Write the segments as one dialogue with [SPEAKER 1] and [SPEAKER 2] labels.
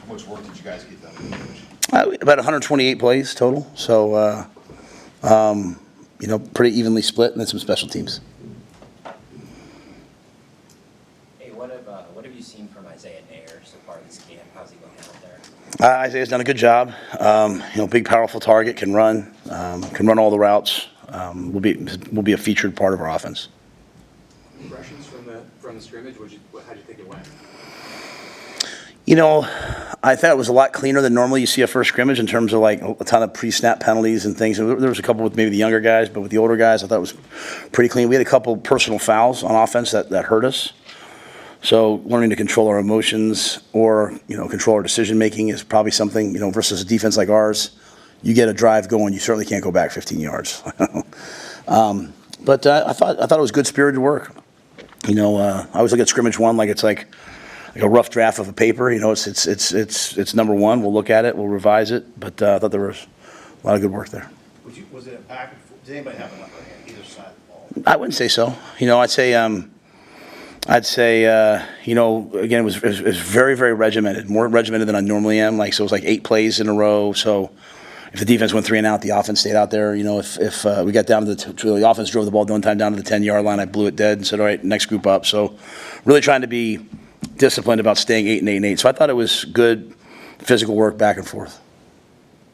[SPEAKER 1] How much work did you guys get done?
[SPEAKER 2] About 128 plays total. So, pretty evenly split, and then some special teams.
[SPEAKER 3] Hey, what have you seen from Isaiah Nair so far this camp? How's he going out there?
[SPEAKER 2] Isaiah's done a good job. Big, powerful target, can run all the routes. Will be a featured part of our offense.
[SPEAKER 4] Impressions from the scrimmage? How'd you think it went?
[SPEAKER 2] I thought it was a lot cleaner than normally you see a first scrimmage in terms of like a ton of pre-snap penalties and things. There was a couple with maybe the younger guys, but with the older guys, I thought it was pretty clean. We had a couple personal fouls on offense that hurt us. So learning to control our emotions or, control our decision making is probably something, versus a defense like ours. You get a drive going, you certainly can't go back 15 yards. But I thought it was good spirited work. I always look at scrimmage one like it's like a rough draft of a paper. It's number one. We'll look at it. We'll revise it. But I thought there was a lot of good work there.
[SPEAKER 1] Was it a back and forth? Did anybody have an upper hand either side of the ball?
[SPEAKER 2] I wouldn't say so. I'd say again, it was very, very regimented, more regimented than I normally am. So it was like 8 plays in a row. So if the defense went 3 and out, the offense stayed out there. If we got down to the offense drove the ball one time down to the 10-yard line, I blew it dead and said, all right, next group up. So really trying to be disciplined about staying 8 and 8 and 8. So I thought it was good physical work back and forth.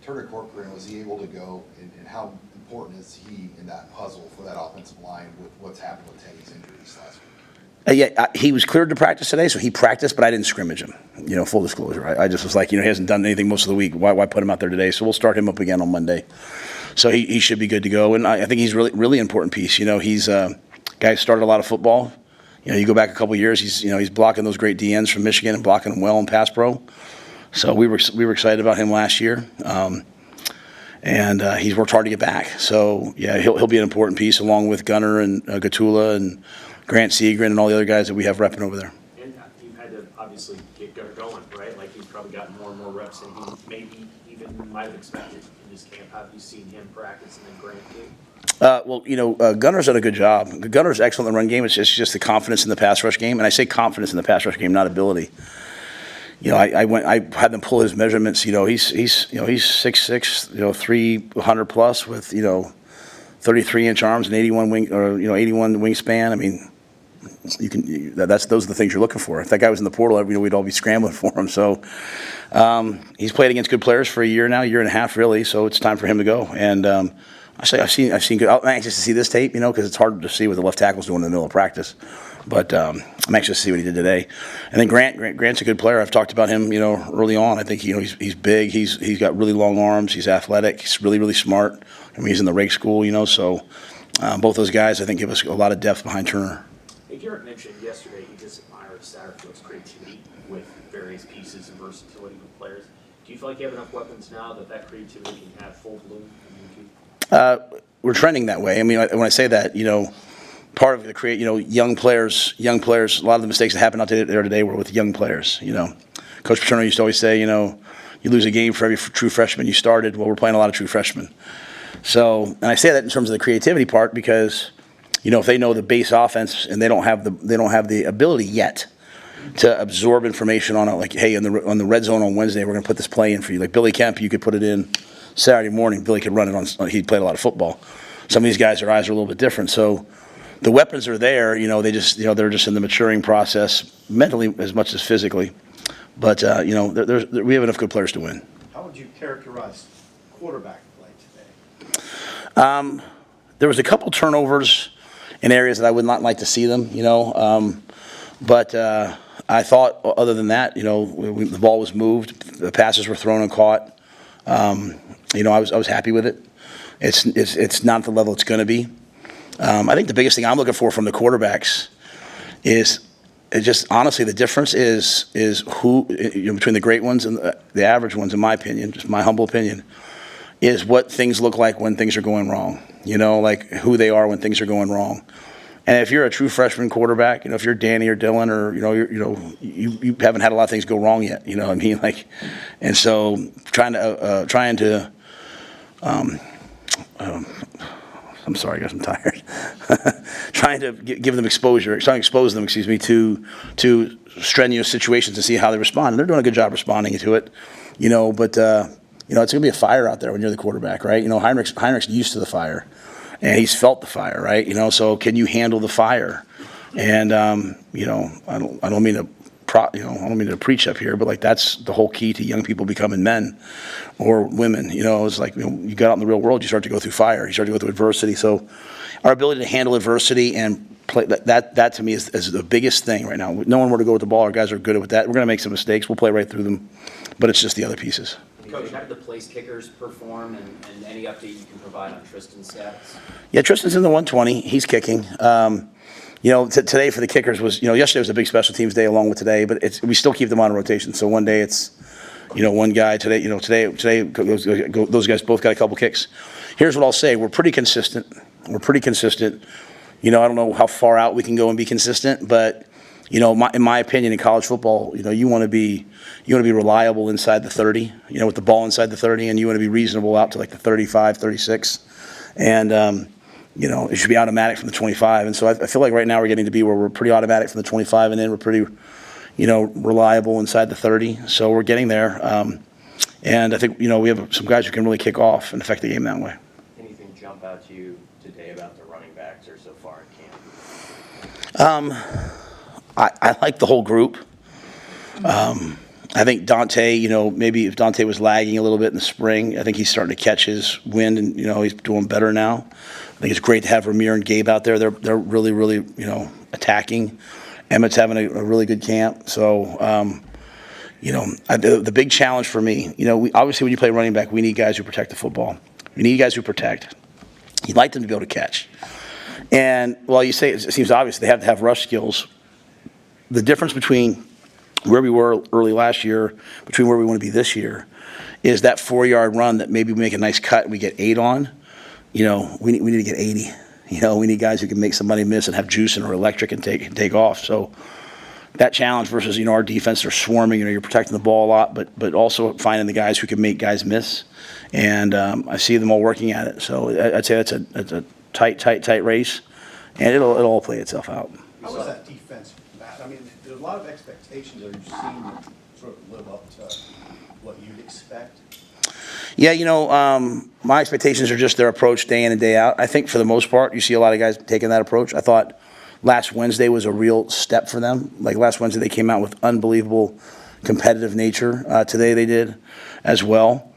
[SPEAKER 1] Turner Corcoran, was he able to go, and how important is he in that puzzle for that offensive line with what's happened with Teddy's injuries last week?
[SPEAKER 2] He was cleared to practice today, so he practiced, but I didn't scrimmage him. Full disclosure. I just was like, he hasn't done anything most of the week. Why put him out there today? So we'll start him up again on Monday. So he should be good to go, and I think he's really, really important piece. He's a guy who started a lot of football. You go back a couple of years, he's blocking those great DNs from Michigan and blocking them well in pass pro. So we were excited about him last year, and he's worked hard to get back. So yeah, he'll be an important piece along with Gunner and Gatula and Grant Seagren and all the other guys that we have repping over there.
[SPEAKER 4] And you've had to obviously get Gunner going, right? Like he's probably gotten more and more reps than he maybe even might have expected in this camp. How have you seen him practice and then Grant too?
[SPEAKER 2] Gunner's done a good job. Gunner's excellent in the run game. It's just the confidence in the pass rush game, and I say confidence in the pass rush game, not ability. I had them pull his measurements. He's 6'6", 300 plus with 33-inch arms and 81 wingspan. I mean, those are the things you're looking for. If that guy was in the portal, we'd all be scrambling for him. So he's played against good players for a year now, year and a half really. So it's time for him to go. And I've seen good. I'm anxious to see this tape, because it's hard to see what the left tackle's doing in the middle of practice. But I'm anxious to see what he did today. And then Grant's a good player. I've talked about him, early on. I think he's big. He's got really long arms. He's athletic. He's really, really smart. He's in the rake school, So both those guys, I think, give us a lot of depth behind Turner.
[SPEAKER 4] Hey, Garrett mentioned yesterday you just admire Satterfield's creativity with various pieces and versatility with players. Do you feel like you have enough weapons now that creativity can have full bloom?
[SPEAKER 2] We're trending that way. I mean, when I say that, part of the young players. A lot of the mistakes that happened out there today were with young players. Coach Paterno used to always say, you lose a game for every true freshman you started. Well, we're playing a lot of true freshmen. So, and I say that in terms of the creativity part because, if they know the base offense and they don't have the ability yet to absorb information on it, like, hey, on the red zone on Wednesday, we're going to put this play in for you. Like Billy Kemp, you could put it in Saturday morning. Billy could run it on. He played a lot of football. Some of these guys, their eyes are a little bit different. So the weapons are there. They just, they're just in the maturing process, mentally as much as physically. But we have enough good players to win.
[SPEAKER 1] How would you characterize quarterback play today?
[SPEAKER 2] There was a couple turnovers in areas that I would not like to see them. But I thought, other than that, the ball was moved, the passes were thrown and caught. I was happy with it. It's not the level it's going to be. I think the biggest thing I'm looking for from the quarterbacks is just honestly the difference is who between the great ones and the average ones, in my opinion, just my humble opinion, is what things look like when things are going wrong. Like who they are when things are going wrong. And if you're a true freshman quarterback, if you're Danny or Dylan or you haven't had a lot of things go wrong yet. What I mean? And so trying to I'm sorry, guys, I'm tired. Trying to give them exposure, trying to expose them, to strenuous situations and see how they respond. And they're doing a good job responding to it, but, it's going to be a fire out there when you're the quarterback, right? Heinrich's used to the fire, and he's felt the fire, right? So can you handle the fire? And, I don't mean to I don't mean to preach up here, but like that's the whole key to young people becoming men or women. It's like you got out in the real world, you start to go through fire, you start to go through adversity. So our ability to handle adversity and play that to me is the biggest thing right now. Knowing where to go with the ball, our guys are good at that. We're going to make some mistakes, we'll play right through them, but it's just the other pieces.
[SPEAKER 4] Coach, how did the place kickers perform, and any update you can provide on Tristan's status?
[SPEAKER 2] Yeah, Tristan's in the 120. He's kicking. Today for the kickers was, yesterday was a big special teams day along with today, but we still keep them on rotation. So one day it's, one guy. Today, those guys both got a couple kicks. Here's what I'll say: we're pretty consistent. I don't know how far out we can go and be consistent, but in my opinion, in college football, you want to be reliable inside the 30, with the ball inside the 30, and you want to be reasonable out to like the 35, 36, and it should be automatic from the 25. And so I feel like right now we're getting to be where we're pretty automatic from the 25, and then we're pretty, reliable inside the 30. So we're getting there, and I think we have some guys who can really kick off and affect the game that way.
[SPEAKER 3] Anything jump out to you today about the running backs or so far in camp?
[SPEAKER 2] I like the whole group. I think Dante, maybe if Dante was lagging a little bit in the spring, I think he's starting to catch his wind, and he's doing better now. I think it's great to have Ramir and Gabe out there. They're really, really, attacking. Emmett's having a really good camp. So, the big challenge for me, obviously when you play running back, we need guys who protect the football. We need guys who protect. You'd like them to be able to catch. And while you say it seems obvious they have to have rush skills, the difference between where we were early last year, between where we want to be this year, is that 4-yard run that maybe we make a nice cut and we get 8 on. We need to get 80. We need guys who can make somebody miss and have juice and are electric and take off. So that challenge versus our defense, they're swarming. You're protecting the ball a lot, but also finding the guys who can make guys miss. And I see them all working at it. So I'd say that's a tight race, and it'll all play itself out.
[SPEAKER 5] How was that defense, Matt? I mean, there's a lot of expectations. Are you seeing them sort of live up to what you'd expect?
[SPEAKER 2] Yeah, my expectations are just their approach day in and day out. I think for the most part, you see a lot of guys taking that approach. I thought last Wednesday was a real step for them. Like last Wednesday, they came out with unbelievable competitive nature. Today they did as well.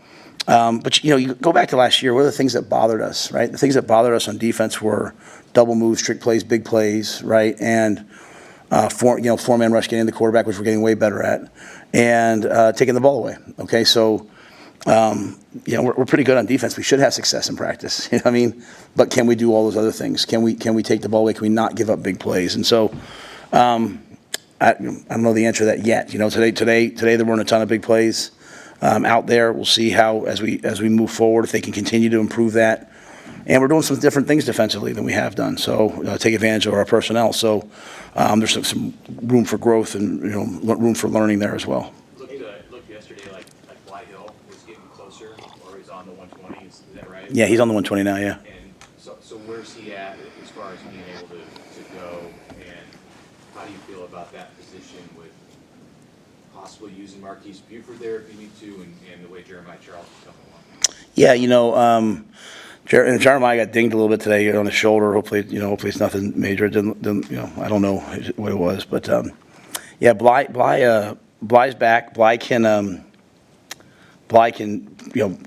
[SPEAKER 2] But, you go back to last year, what are the things that bothered us, right? The things that bothered us on defense were double moves, trick plays, big plays, right? And, four-man rush getting the quarterback, which we're getting way better at, and taking the ball away, okay? So, we're pretty good on defense. We should have success in practice, But can we do all those other things? Can we take the ball away? Can we not give up big plays? And so, I don't know the answer to that yet. Today there weren't a ton of big plays out there. We'll see how as we move forward if they can continue to improve that. And we're doing some different things defensively than we have done. So take advantage of our personnel. So there's some room for growth and room for learning there as well.
[SPEAKER 4] Looked yesterday like Hill was getting closer, or he's on the 120. Is that right?
[SPEAKER 2] Yeah, he's on the 120 now. Yeah.
[SPEAKER 4] And so where's he at as far as being able to go? And how do you feel about that position with possibly using Marquise Buford there if you need to, and the way Jeremiah Charles is coming along?
[SPEAKER 2] Yeah, Jeremiah got dinged a little bit today on his shoulder. Hopefully it's nothing major. It didn't I don't know what it was, but Bly's back. Bly can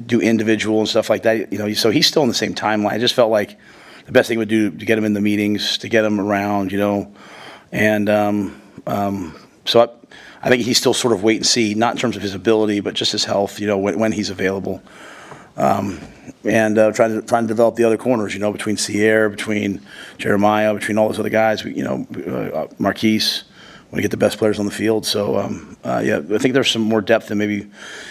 [SPEAKER 2] do individual and stuff like that. So he's still in the same timeline. I just felt like the best thing would do to get him in the meetings, to get him around, and so I think he's still sort of wait and see, not in terms of his ability, but just his health, when he's available. And trying to develop the other corners, between Sierra, between Jeremiah, between all those other guys, Marquise, want to get the best players on the field. So, I think there's some more depth than maybe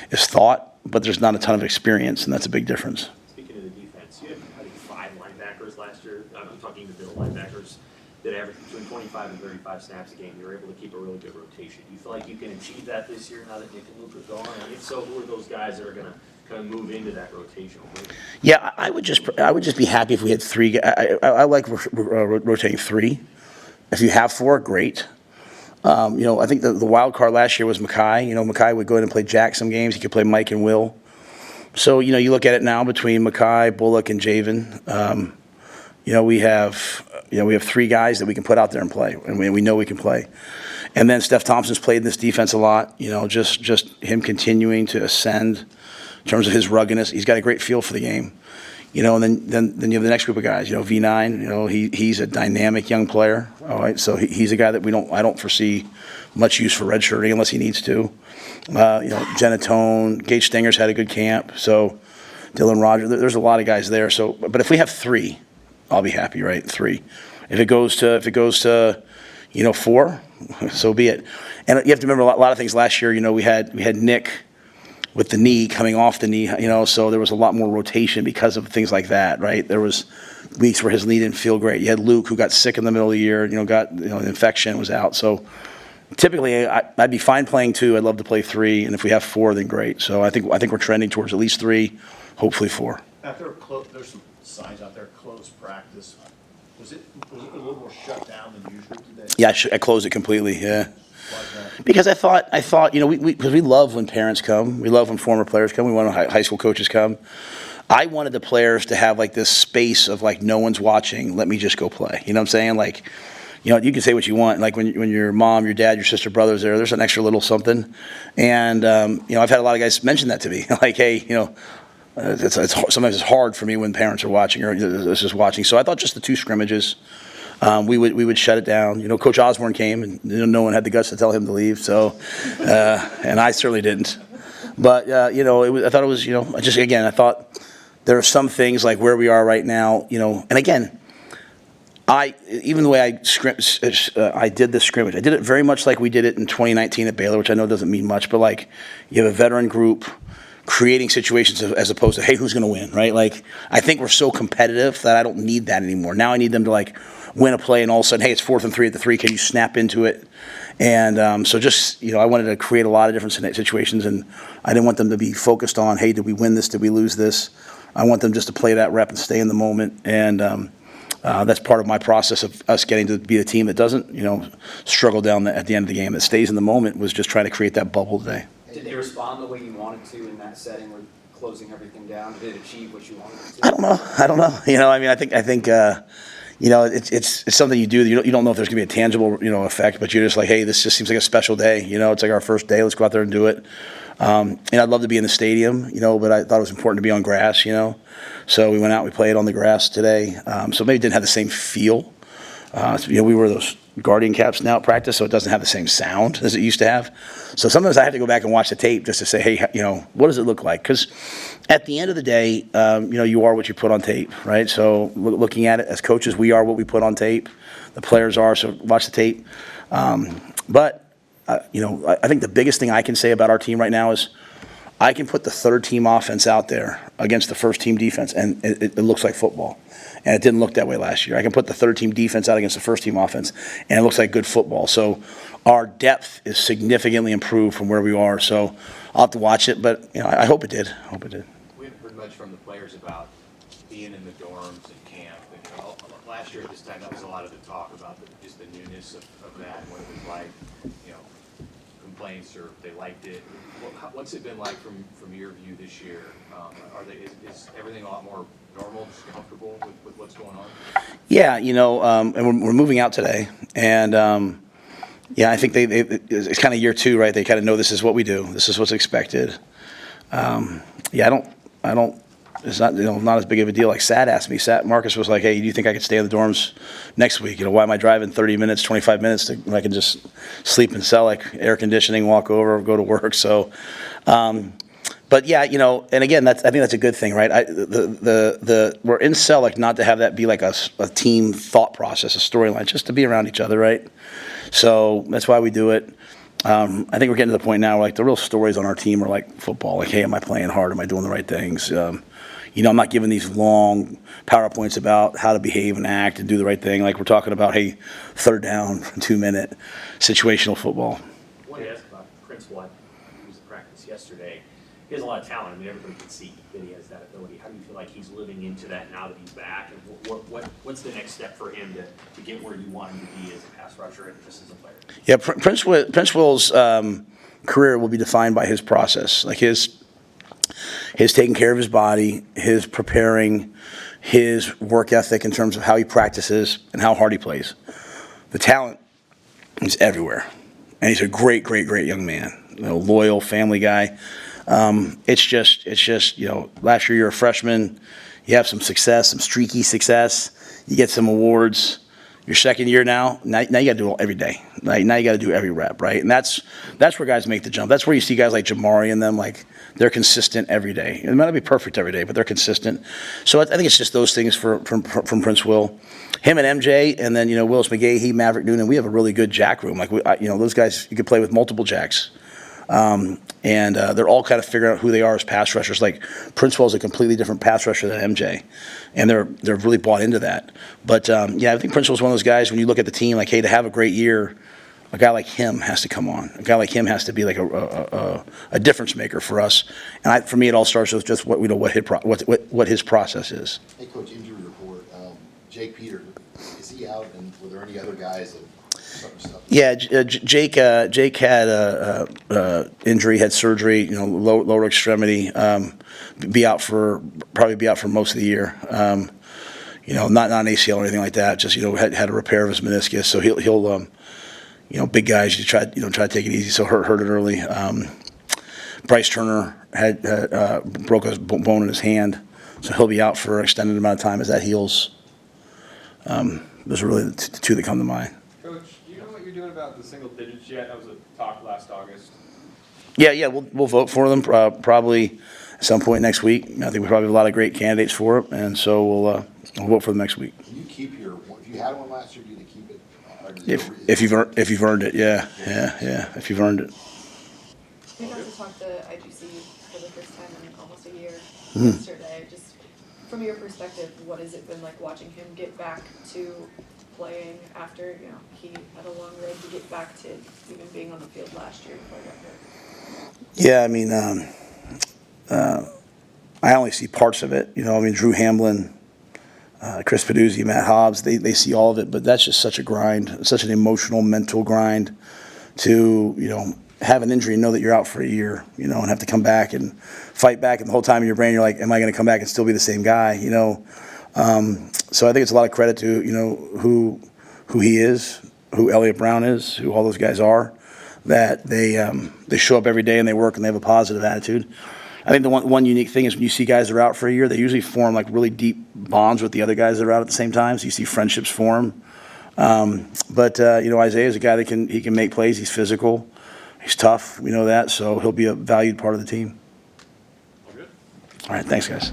[SPEAKER 2] is thought, but there's not a ton of experience, and that's a big difference.
[SPEAKER 4] Speaking of the defense, you had, I think, 5 linebackers last year. I'm talking the middle linebackers that averaged between
[SPEAKER 6] 25 and 35 snaps a game, you're able to keep a really good rotation. Do you feel like you can achieve that this year now that Nick and Luke are gone? And if so, who are those guys that are going to kind of move into that rotational role?
[SPEAKER 2] Yeah, I would just be happy if we had three. I like rotating three. If you have four, great. I think the wild card last year was Mackay. Mackay would go in and play Jack some games. He could play Mike and Will. So, you look at it now between Mackay, Bullock, and Javen. We have three guys that we can put out there and play, and we know we can play. And then Steph Thompson's played in this defense a lot. Just him continuing to ascend in terms of his ruggedness. He's got a great feel for the game. And then you have the next group of guys. V9. He's a dynamic young player. All right, so he's a guy that I don't foresee much use for redshirting unless he needs to. Genatone, Gage Stinger's had a good camp. So Dylan Rogers. There's a lot of guys there. So, but if we have three, I'll be happy, right? Three. If it goes to, four, so be it. And you have to remember a lot of things last year. We had Nick with the knee coming off the knee, so there was a lot more rotation because of things like that, right? There was weeks where his knee didn't feel great. You had Luke who got sick in the middle of the year, got an infection, was out. So typically I'd be fine playing two. I'd love to play three, and if we have four, then great. So I think we're trending towards at least three, hopefully four.
[SPEAKER 5] After there's some signs out there, closed practice. Was it a little more shut down than usual today?
[SPEAKER 2] Yeah, I closed it completely. Yeah.
[SPEAKER 5] Why is that?
[SPEAKER 2] Because I thought, because we love when parents come, we love when former players come, we want when high school coaches come. I wanted the players to have like this space of like no one's watching. Let me just go play. You know what I'm saying? Like, you can say what you want. Like when your mom, your dad, your sister, brother's there's an extra little something. And I've had a lot of guys mention that to me. Like, hey, sometimes it's hard for me when parents are watching or it's just watching. So I thought just the two scrimmages. We would shut it down. Coach Osborne came, and no one had the guts to tell him to leave. So, and I certainly didn't. But I thought it was I thought there are some things like where we are right now. And again, even the way I did the scrimmage, I did it very much like we did it in 2019 at Baylor, which I know doesn't mean much, but like you have a veteran group creating situations as opposed to, hey, who's going to win, right? Like, I think we're so competitive that I don't need that anymore. Now I need them to, like, win a play and all of a sudden, hey, it's 4th and 3 at the 3. Can you snap into it? And so just, I wanted to create a lot of different situations, and I didn't want them to be focused on, hey, did we win this? Did we lose this? I want them just to play that rep and stay in the moment. And that's part of my process of us getting to be a team that doesn't, struggle down at the end of the game, that stays in the moment, was just trying to create that bubble today.
[SPEAKER 7] Did they respond the way you wanted to in that setting, where closing everything down? Did it achieve what you wanted it to?
[SPEAKER 2] I don't know. I think it's something you do. You don't know if there's going to be a tangible, effect, but you're just like, hey, this just seems like a special day. It's like our first day. Let's go out there and do it. And I'd love to be in the stadium, but I thought it was important to be on grass, So we went out, we played on the grass today. So maybe it didn't have the same feel. We wore those Guardian caps now at practice, so it doesn't have the same sound as it used to have. So sometimes I have to go back and watch the tape just to say, hey, what does it look like? Because at the end of the day, you are what you put on tape, right? So looking at it as coaches, we are what we put on tape. The players are, so watch the tape. But I think the biggest thing I can say about our team right now is I can put the third team offense out there against the first team defense, and it looks like football. And it didn't look that way last year. I can put the third team defense out against the first team offense, and it looks like good football. So our depth is significantly improved from where we are. So I'll have to watch it, but I hope it did.
[SPEAKER 4] We haven't heard much from the players about being in the dorms and camp. And, last year at this time, that was a lot of the talk about just the newness of that and what it was like. Complaints or if they liked it. What's it been like from your view this year? Is everything a lot more normal, just comfortable with what's going on?
[SPEAKER 2] Yeah, and we're moving out today, and I think it's kind of year 2, right? They kind of know this is what we do. This is what's expected. I don't. It's not not as big of a deal. Like Sad asked me. Marcus was like, "Hey, do you think I could stay in the dorms next week? Why am I driving 30 minutes, 25 minutes when I can just sleep in Selleck, air conditioning, walk over, go to work?" So, but yeah, and again, I think that's a good thing, right? We're in Selleck not to have that be like a team thought process, a storyline, just to be around each other, right? So that's why we do it. I think we're getting to the point now where, like, the real stories on our team are like football. Like, hey, am I playing hard? Am I doing the right things? I'm not giving these long PowerPoints about how to behave and act and do the right thing. Like, we're talking about, hey, third down, 2-minute, situational football.
[SPEAKER 6] I wanted to ask about Prince Watt, who was at practice yesterday. He has a lot of talent. I mean, everybody can see that he has that ability. How do you feel like he's living into that now that he's back? And what's the next step for him to get where you want him to be as a pass rusher and just as a player?
[SPEAKER 2] Yeah, Prince Will's career will be defined by his process, like his taking care of his body, his preparing, his work ethic in terms of how he practices and how hard he plays. The talent is everywhere, and he's a great young man. Loyal, family guy. It's just last year you're a freshman, you have some success, some streaky success, you get some awards. Your second year now you got to do it every day. Like, now you got to do every rep, right? And that's where guys make the jump. That's where you see guys like Jamari and them, like, they're consistent every day. It might not be perfect every day, but they're consistent. So I think it's just those things from Prince Will. Him and MJ, and then, Willis McGahee, Maverick Noonan, we have a really good jack room. Like, those guys, you could play with multiple jacks. And they're all kind of figuring out who they are as pass rushers. Like, Prince Will's a completely different pass rusher than MJ, and they're really bought into that. But I think Prince Will's one of those guys. When you look at the team, like, hey, to have a great year, a guy like him has to come on. A guy like him has to be like a difference maker for us. And for me, it all starts with just what his process is.
[SPEAKER 1] Hey, Coach, injury report. Jake Peter, is he out? And were there any other guys that stuff?
[SPEAKER 2] Yeah, Jake had a injury, had surgery, lower extremity. Probably be out for most of the year. Not an ACL or anything like that. Just had a repair of his meniscus, so he'll big guys, you try to take it easy. So hurt it early. Bryce Turner had broke a bone in his hand, so he'll be out for an extended amount of time as that heals. Those are really the two that come to mind.
[SPEAKER 8] Coach, do you know what you're doing about the single digits yet? That was a talk last August.
[SPEAKER 2] Yeah, we'll vote for them probably at some point next week. I think we probably have a lot of great candidates for it, and so we'll vote for them next week.
[SPEAKER 1] Can you keep if you had one last year, do you to keep it?
[SPEAKER 2] If you've earned it, yeah, if you've earned it.
[SPEAKER 9] We got to talk to IGC for the first time in almost a year
[SPEAKER 2] Mm-hmm.
[SPEAKER 9] yesterday. Just from your perspective, what has it been like watching him get back to playing after he had a long road to get back to even being on the field last year before he got hurt?
[SPEAKER 2] Yeah, I mean, I only see parts of it. Drew Hamlin, Chris Peduzzi, Matt Hobbs, they see all of it, but that's just such a grind, such an emotional, mental grind to, have an injury and know that you're out for a year, and have to come back and fight back. And the whole time in your brain, you're like, am I going to come back and still be the same guy, So I think it's a lot of credit to, who he is, who Elliott Brown is, who all those guys are, that they show up every day and they work and they have a positive attitude. I think the one unique thing is when you see guys that are out for a year, they usually form like really deep bonds with the other guys that are out at the same time. So you see friendships form. But Isaiah is a guy that he can make plays. He's physical. He's tough. We know that. So he'll be a valued part of the team.
[SPEAKER 8] All good?
[SPEAKER 2] All right. Thanks, guys.